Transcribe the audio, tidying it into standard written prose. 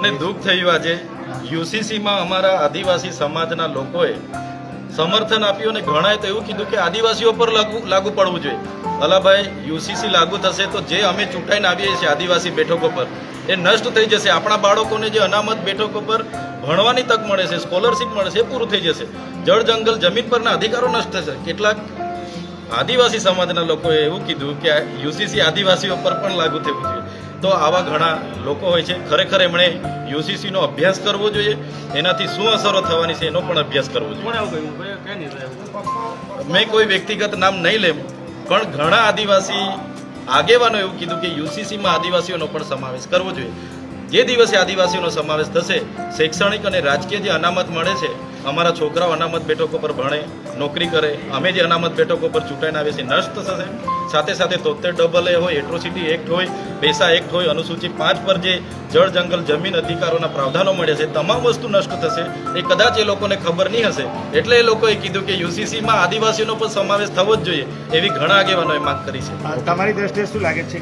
ને દુઃખ થયું આજે યુસીસીમાં અમારા આદિવાસી સમાજના લોકોએ સમર્થન આપ્યું અને ઘણાએ તો એવું કીધું કે આદિવાસીઓ પર લાગુ પડવું જોઈએ. અલાભાઈ, યુસીસી લાગુ થશે તો જે અમે ચૂંટાઈને આવીએ છીએ આદિવાસી બેઠકો પર એ નષ્ટ થઈ જશે. આપણા બાળકોને જે અનામત બેઠકો પર ભણવાની તક મળે છે, સ્કોલરશીપ મળે છે, એ પૂરું થઈ જશે. જળ જંગલ જમીન પરના અધિકારો નષ્ટ થશે. કેટલાક આદિવાસી સમાજના લોકોએ એવું કીધું કે યુસીસી આદિવાસીઓ પર પણ લાગુ થવું જોઈએ. તો આવા ઘણા લોકો હોય છે. ખરેખર એમણે યુસીસીનો અભ્યાસ કરવો જોઈએ, એનાથી શું અસરો થવાની છે એનો પણ અભ્યાસ કરવો જોઈએ. મેં કોઈ વ્યક્તિગત નામ નહીં લેમ, પણ ઘણા આદિવાસી આગેવાનો એવું કીધું કે યુસીસીમાં આદિવાસીઓનો પણ સમાવેશ કરવો જોઈએ. જે દિવસે આદિવાસીઓનો સમાવેશ થશે, શૈક્ષણિક અને રાજકીય જે અનામત મળે છે, અમારા છોકરાઓ અનામત બેઠકો પર ભણે, નોકરી કરે, અમે જે અનામત બેઠકો પર ચૂંટાઈને આવીએ છીએ નષ્ટ થશે. સાથે સાથે 73AA હોય, એટ્રોસિટી એક્ટ હોય, પેસા એક્ટ હોય, અનુસૂચિત 5 પર જે જળ જંગલ જમીન અધિકારોના પ્રાવધાનો મળે છે, તમામ વસ્તુ નષ્ટ થશે. એ કદાચ એ લોકોને ખબર નહીં હશે, એટલે એ લોકોએ કીધું કે યુસીસીમાં આદિવાસીઓનો પણ સમાવેશ થવો જ જોઈએ, એવી ઘણા આગેવાનોએ માંગ કરી છે. તમારી દ્રષ્ટિએ શું લાગે છે?